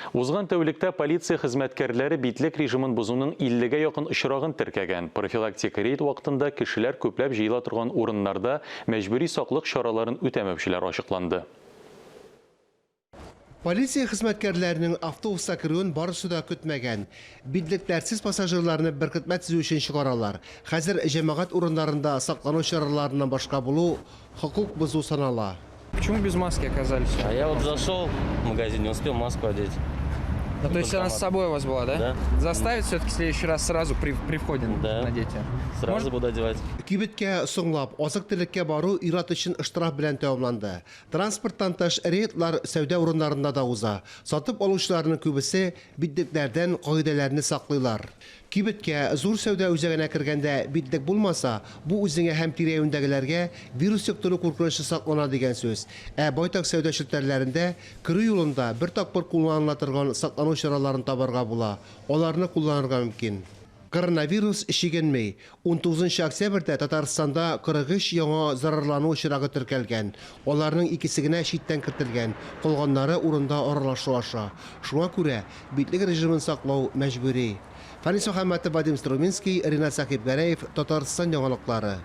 Узган тәүлектә полиция хезмәткәрләре битлек режимын бозуның 50-гә якын очрагын теркәгән. Профилактик рейд вакытында кешеләр күпләп җыела торган урыннарда мәҗбүри саклык чараларын үтәмәүчеләр ачыкланды. Полиция хезмәткәрләренең автобуста керүен барысы да көтмәгән. Битлекләрсез пассажирларны беркетмә төзү өчен чыгаралар. Хәзер җәмәгать урыннарында саклану чараларыннан башка булу хокук бозу санала. Почему без маски оказались? А я вот зашел в магазин, не успел маску одеть. То есть она с собой у вас была, да? Да. Заставить все-таки в следующий раз сразу при входе Да. надеть? Сразу буду одевать. Кибеткә соңлап, азык-төлеккә бару ират өчен штраф белән тәмамланды. Транспорттан тыш рейдлар сәүдә урыннарында да уза. Сатып алучыларның күбесе битлекләрдән кагыйдәләрне саклыйлар. Кибеткә зур сәүдә үзәгенә кергәндә битлек булмаса, бу үзеңә һәм тирә-юньдәгеләргә вирус йоктыру куркынычы саклана дигән сүз. Байтак сәүдә челтәрләрендә керү юлында бер тапкыр кулланыла торган саклану чараларын табарга була. Аларны кулланырга мөмкин. Коронавирус шигенмей. 19 октябрьдә Татарстанда 43 яңа зарарлану очрагы теркәлгән. Аларның икесе генә читтән кертелгән, калганнары урында аралашу аша. Шуңа күрә битлек режимын саклау мәҗбүри. Фанис Мөхәммәтов, Вадим Струминский, Ринат Сахибгәрәев, Татарстан яңалыклары.